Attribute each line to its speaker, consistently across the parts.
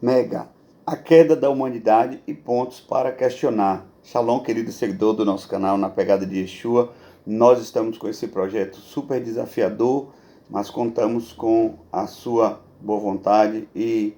Speaker 1: Mega, a queda da humanidade e pontos para questionar. Shalom, querido seguidor do nosso canal Na Pegada de Yeshua. Nós estamos com esse projeto super desafiador, mas contamos com a sua boa vontade e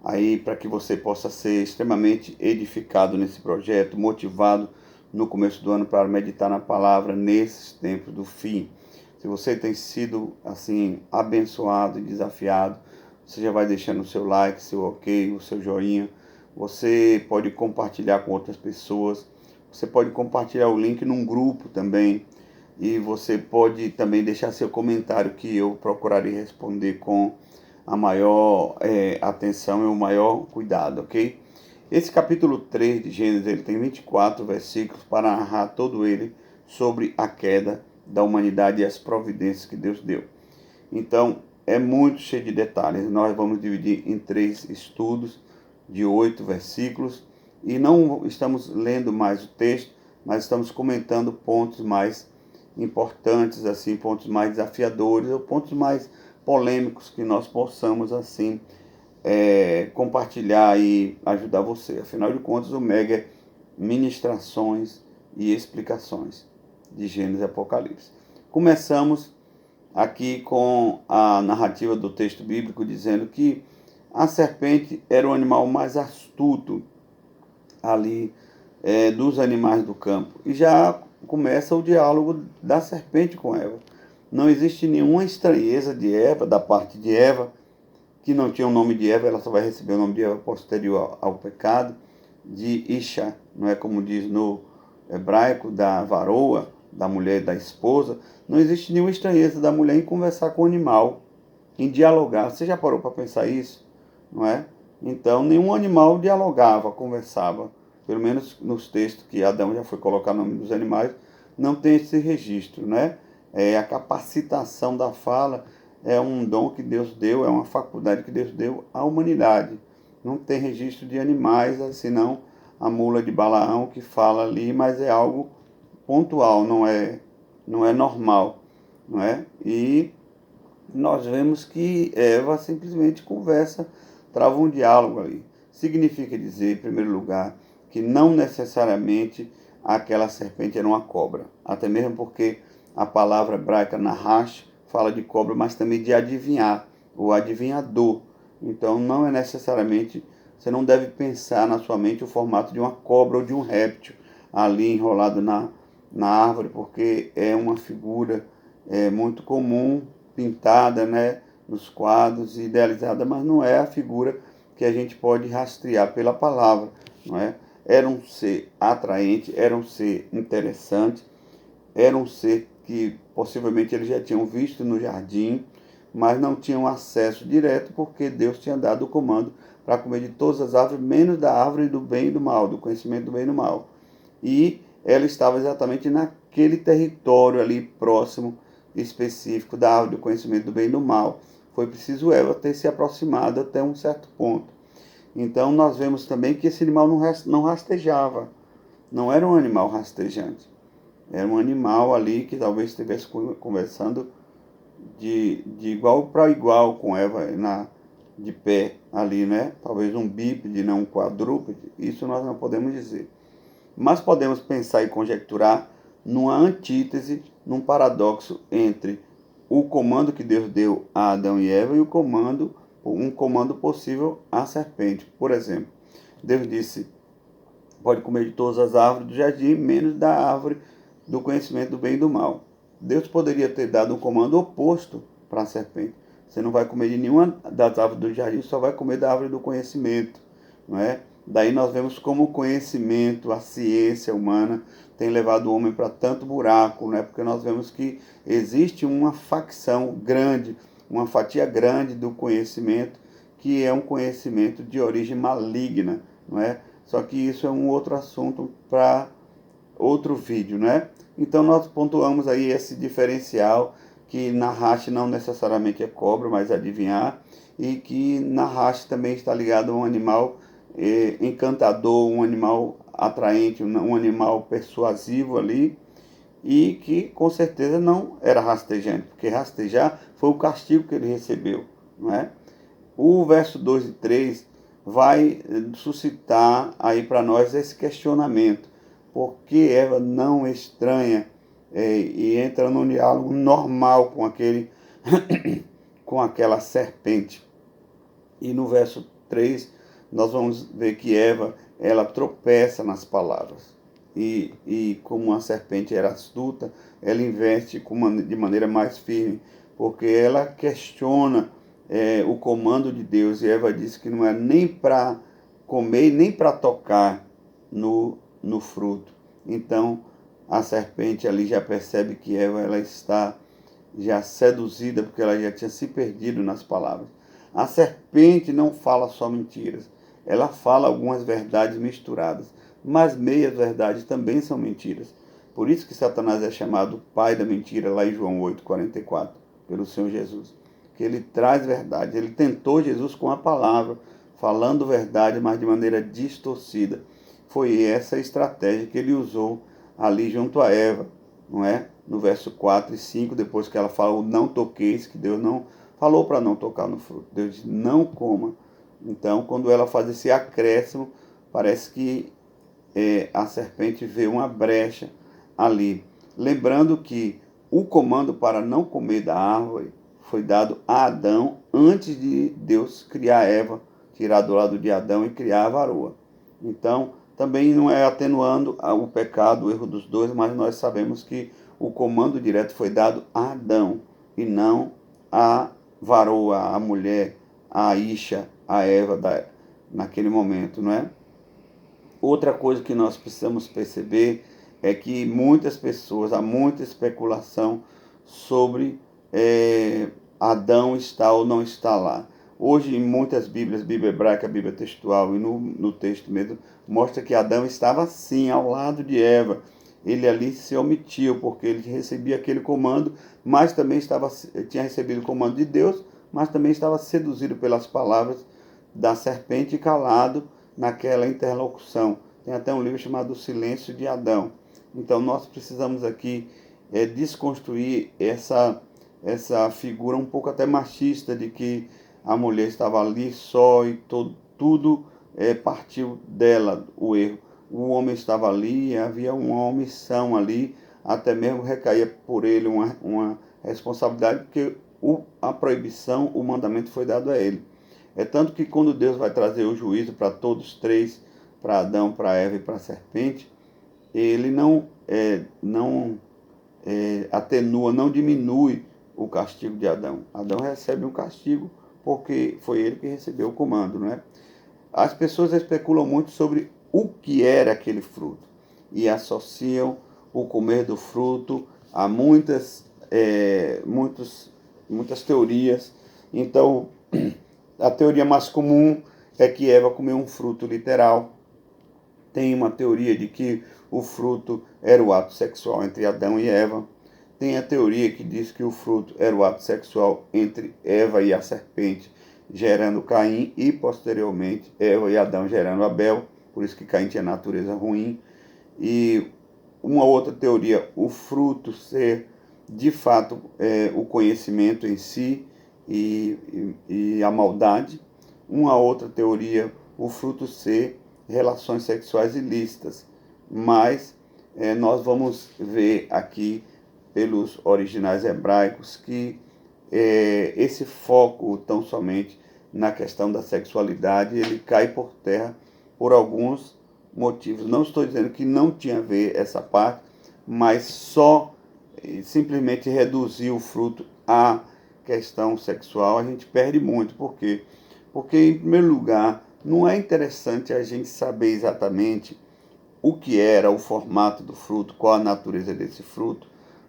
Speaker 1: aí para que você possa ser extremamente edificado nesse projeto, motivado no começo do ano para meditar na palavra nesses tempos do fim. Se você tem sido assim abençoado e desafiado, você já vai deixando o seu like, seu ok, o seu joinha. Você pode compartilhar com outras pessoas. Você pode compartilhar o link num grupo também. E você pode também deixar seu comentário que eu procurarei responder com a maior atenção e o maior cuidado, ok? Esse capítulo 3 de Gênesis, ele tem 24 versículos para narrar todo ele sobre a queda da humanidade e as providências que Deus deu. Então, é muito cheio de detalhes. Nós vamos dividir em 3 estudos de 8 versículos e não estamos lendo mais o texto, mas estamos comentando pontos mais importantes, assim, pontos mais desafiadores ou pontos mais polêmicos que nós possamos, assim, compartilhar e ajudar você. Afinal de contas, o Mega é ministrações e explicações de Gênesis e Apocalipse. Começamos aqui com a narrativa do texto bíblico dizendo que a serpente era o animal mais astuto ali dos animais do campo. E já começa o diálogo da serpente com Eva. Não existe nenhuma estranheza de Eva, da parte de Eva, que não tinha o nome de Eva, ela só vai receber o nome de Eva posterior ao pecado, de Isha, não é como diz no hebraico, da varoa, da mulher, da esposa. Não existe nenhuma estranheza da mulher em conversar com o animal, em dialogar. Você já parou para pensar isso? Não é? Então, nenhum animal dialogava, conversava. Pelo menos nos textos que Adão já foi colocar o nome dos animais, não tem esse registro, né? A capacitação da fala é um dom que Deus deu, é uma faculdade que Deus deu à humanidade. Não tem registro de animais, senão a mula de Balaão que fala ali, mas é algo pontual, não é normal, não é? E nós vemos que Eva simplesmente conversa, trava um diálogo ali. Significa dizer, em primeiro lugar, que não necessariamente aquela serpente era uma cobra, até mesmo porque a palavra hebraica nahash fala de cobra, mas também de adivinhar, o adivinhador. Então não é necessariamente, você não deve pensar na sua mente o formato de uma cobra ou de um réptil ali enrolado na árvore, porque é uma figura muito comum, pintada, né, nos quadros, idealizada, mas não é a figura que a gente pode rastrear pela palavra, não é? Era um ser atraente, era um ser interessante, era um ser que possivelmente eles já tinham visto no jardim, mas não tinham acesso direto porque Deus tinha dado o comando para comer de todas as árvores, menos da árvore do bem e do mal, do conhecimento do bem e do mal. E ela estava exatamente naquele território ali próximo, específico da árvore do conhecimento do bem e do mal. Foi preciso Eva ter se aproximado até um certo ponto. Então nós vemos também que esse animal não rastejava, não era um animal rastejante. Era um animal ali que talvez estivesse conversando de igual para igual com Eva de pé ali, né? Talvez um bípede, não um quadrúpede. Isso nós não podemos dizer. Mas podemos pensar e conjecturar numa antítese, num paradoxo entre o comando que Deus deu a Adão e Eva e um comando possível à serpente. Por exemplo, Deus disse, pode comer de todas as árvores do jardim, menos da árvore do conhecimento do bem e do mal. Deus poderia ter dado um comando oposto para a serpente. Você não vai comer de nenhuma das árvores do jardim, só vai comer da árvore do conhecimento, não é? Daí nós vemos como o conhecimento, a ciência humana tem levado o homem para tanto buraco, né? Porque nós vemos que existe uma facção grande, uma fatia grande do conhecimento, que é um conhecimento de origem maligna, não é? Só que isso é um outro assunto para outro vídeo, né? Então nós pontuamos aí esse diferencial que Nahash não necessariamente é cobra, mas adivinhar, e que Nahash também está ligado a um animal encantador, um animal atraente, um animal persuasivo ali, e que com certeza não era rastejante, porque rastejar foi o castigo que ele recebeu, não é? O verso 2 e 3 vai suscitar aí para nós esse questionamento. Por que Eva não estranha e entra num diálogo normal com com aquela serpente? E no verso 3, nós vamos ver que Eva, ela tropeça nas palavras. E como a serpente era astuta, ela investe de maneira mais firme, porque ela questiona o comando de Deus. E Eva disse que não é nem para comer, nem para tocar no fruto. Então, a serpente ali já percebe que Eva ela está já seduzida, porque ela já tinha se perdido nas palavras. A serpente não fala só mentiras, ela fala algumas verdades misturadas, mas meias verdades também são mentiras. Por isso que Satanás é chamado pai da mentira, lá em João 8,44, pelo Senhor Jesus. Que ele traz verdade. Ele tentou Jesus com a palavra, falando verdade, mas de maneira distorcida. Foi essa a estratégia que ele usou ali junto a Eva, não é? No verso 4 e 5, depois que ela falou, não toqueis, que Deus não falou para não tocar no fruto. Deus disse, não coma. Então, quando ela faz esse acréscimo, parece que a serpente vê uma brecha ali. Lembrando que o comando para não comer da árvore foi dado a Adão antes de Deus criar Eva, tirar do lado de Adão e criar a varoa. Então, também não é atenuando o pecado, o erro dos dois, mas nós sabemos que o comando direto foi dado a Adão e não a varoa, a mulher, a Isha, a Eva naquele momento, não é? Outra coisa que nós precisamos perceber é que muitas pessoas, há muita especulação sobre Adão está ou não está lá. Hoje, em muitas Bíblias, Bíblia hebraica, Bíblia textual e no texto mesmo, mostra que Adão estava sim ao lado de Eva. Ele ali se omitiu, porque ele recebia aquele comando, mas também tinha recebido o comando de Deus, mas também estava seduzido pelas palavras da serpente e calado naquela interlocução. Tem até um livro chamado O Silêncio de Adão. Então nós precisamos aqui desconstruir essa figura um pouco até machista de que a mulher estava ali só e tudo partiu dela, o erro. O homem estava ali, havia uma omissão ali, até mesmo recaía por ele uma responsabilidade, porque a proibição, o mandamento foi dado a ele. É tanto que quando Deus vai trazer o juízo para todos três, para Adão, para Eva e para a serpente, ele não atenua, não diminui o castigo de Adão. Adão recebe um castigo porque foi ele que recebeu o comando, não é? As pessoas especulam muito sobre o que era aquele fruto e associam o comer do fruto a muitas teorias. Então, a teoria mais comum é que Eva comeu um fruto literal. Tem uma teoria de que o fruto era o ato sexual entre Adão e Eva. Tem a teoria que diz que o fruto era o ato sexual entre Eva e a serpente, gerando Caim, e posteriormente Eva e Adão gerando Abel, por isso que Caim tinha natureza ruim. E uma outra teoria, o fruto ser de fato o conhecimento em si e a maldade. Uma outra teoria, o fruto ser relações sexuais ilícitas. Mas nós vamos ver aqui pelos originais hebraicos que esse foco tão somente na questão da sexualidade, ele cai por terra por alguns motivos. Não estou dizendo que não tinha a ver essa parte, mas só simplesmente reduzir o fruto à questão sexual, a gente perde muito. Por quê? Porque, em primeiro lugar, não é interessante a gente saber exatamente o que era o formato do fruto, qual a natureza desse fruto.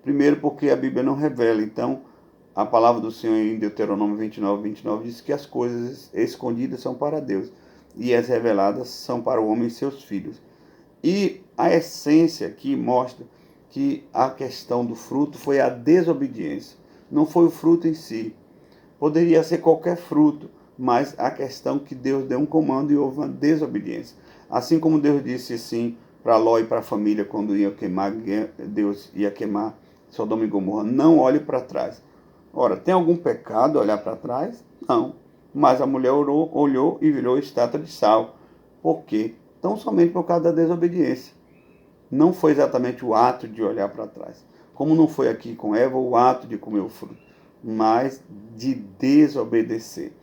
Speaker 1: Primeiro, porque a Bíblia não revela. Então, a palavra do Senhor em Deuteronômio 29 diz que as coisas escondidas são para Deus e as reveladas são para o homem e seus filhos. E a essência aqui mostra que a questão do fruto foi a desobediência. Não foi o fruto em si. Poderia ser qualquer fruto, mas a questão que Deus deu um comando e houve uma desobediência. Assim como Deus disse sim para Ló e para a família quando ia queimar, Deus ia queimar Sodoma e Gomorra. Não olhe para trás. Ora, tem algum pecado olhar para trás? Não. Mas a mulher olhou e virou estátua de sal. Por quê? Tão somente por causa da desobediência. Não foi exatamente o ato de olhar para trás. Como não foi aqui com Eva o ato de comer o fruto, mas de desobedecer.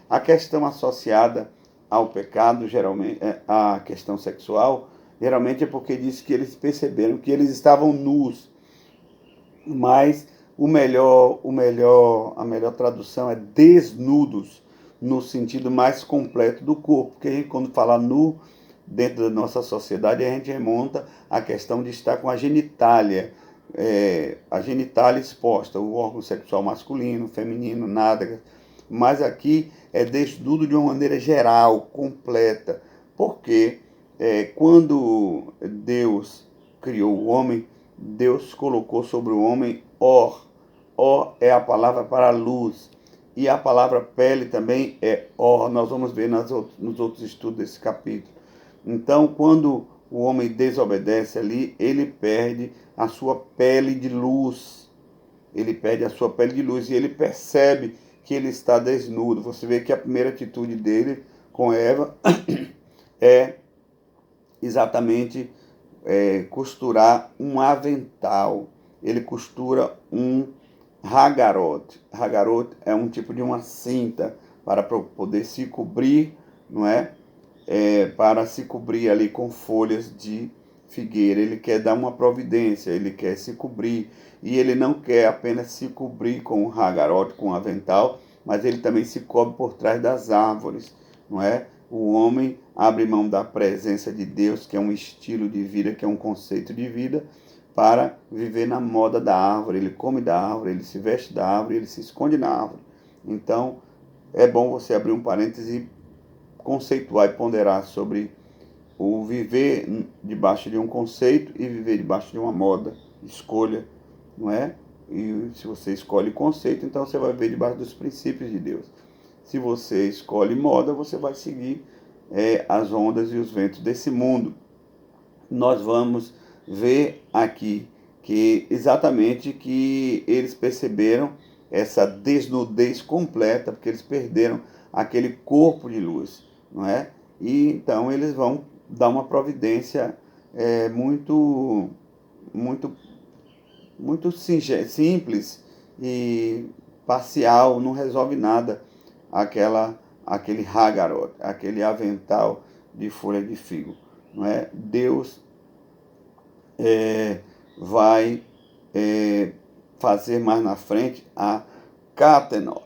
Speaker 1: A questão associada ao pecado, geralmente, a questão sexual, geralmente é porque diz que eles perceberam que eles estavam nus. Mas a melhor tradução é desnudos, no sentido mais completo do corpo. Porque a gente, quando fala nu, dentro da nossa sociedade, a gente remonta à questão de estar com a genitália exposta, o órgão sexual masculino, feminino, nada. Mas aqui é desnudo de uma maneira geral, completa. Porque quando Deus criou o homem, Deus colocou sobre o homem or. Or é a palavra para luz. E a palavra pele também é or. Nós vamos ver nos outros estudos desse capítulo. Então, quando o homem desobedece ali, ele perde a sua pele de luz. Ele perde a sua pele de luz e ele percebe que ele está desnudo. Você vê que a primeira atitude dele com Eva é exatamente costurar um avental. Ele costura um hagarote. Hagarote é um tipo de uma cinta para poder se cobrir, não é? Para se cobrir ali com folhas de figueira. Ele quer dar uma providência, ele quer se cobrir. E ele não quer apenas se cobrir com o hagarote, com o avental, mas ele também se cobre por trás das árvores, não é? O homem abre mão da presença de Deus, que é um estilo de vida, que é um conceito de vida, para viver na moda da árvore. Ele come da árvore, ele se veste da árvore, ele se esconde na árvore. Então, é bom você abrir um parêntese e conceituar e ponderar sobre o viver debaixo de um conceito e viver debaixo de uma moda, escolha, não é? E se você escolhe conceito, então você vai viver debaixo dos princípios de Deus. Se você escolhe moda, você vai seguir as ondas e os ventos desse mundo. Nós vamos ver aqui que exatamente que eles perceberam essa desnudez completa, porque eles perderam aquele corpo de luz, não é? E então eles vão dar uma providência muito simples e parcial, não resolve nada aquele hagarote, aquele avental de folha de figo, não é? Deus vai fazer mais na frente a cátenos.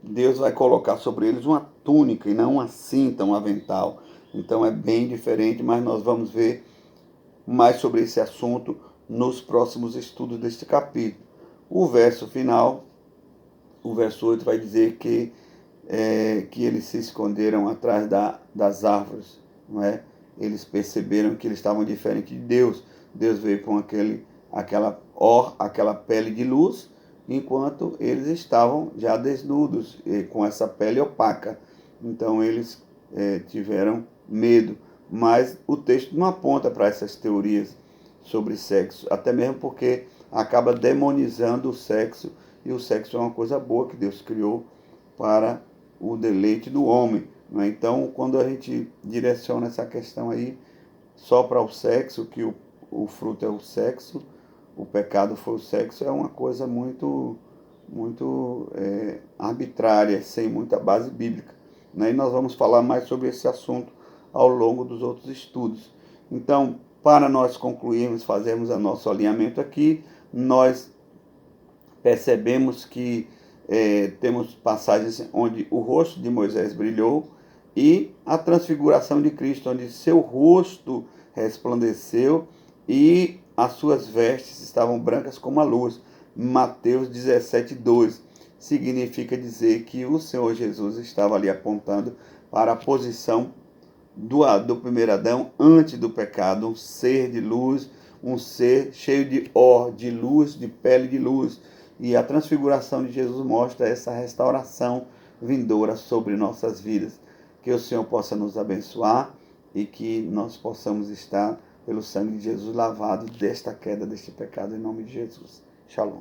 Speaker 1: Deus vai colocar sobre eles uma túnica e não uma cinta, um avental. Então é bem diferente, mas nós vamos ver mais sobre esse assunto nos próximos estudos deste capítulo. O verso final, o verso 8, vai dizer que eles se esconderam atrás das árvores, não é? Eles perceberam que eles estavam diferentes de Deus. Deus veio com aquela pele de luz, enquanto eles estavam já desnudos, com essa pele opaca. Então eles tiveram medo. Mas o texto não aponta para essas teorias sobre sexo, até mesmo porque acaba demonizando o sexo, e o sexo é uma coisa boa que Deus criou para o deleite do homem. Não é? Então, quando a gente direciona essa questão aí só para o sexo, que o fruto é o sexo, o pecado foi o sexo, é uma coisa muito arbitrária, sem muita base bíblica. Né? E nós vamos falar mais sobre esse assunto ao longo dos outros estudos. Então, para nós concluirmos, fazermos o nosso alinhamento aqui, nós percebemos que temos passagens onde o rosto de Moisés brilhou e a transfiguração de Cristo, onde seu rosto resplandeceu e as suas vestes estavam brancas como a luz. Mateus 17:2 significa dizer que o Senhor Jesus estava ali apontando para a posição do primeiro Adão antes do pecado, um ser de luz, um ser cheio de luz, de pele de luz. E a transfiguração de Jesus mostra essa restauração vindoura sobre nossas vidas. Que o Senhor possa nos abençoar e que nós possamos estar, pelo sangue de Jesus, lavados desta queda, deste pecado, em nome de Jesus. Shalom.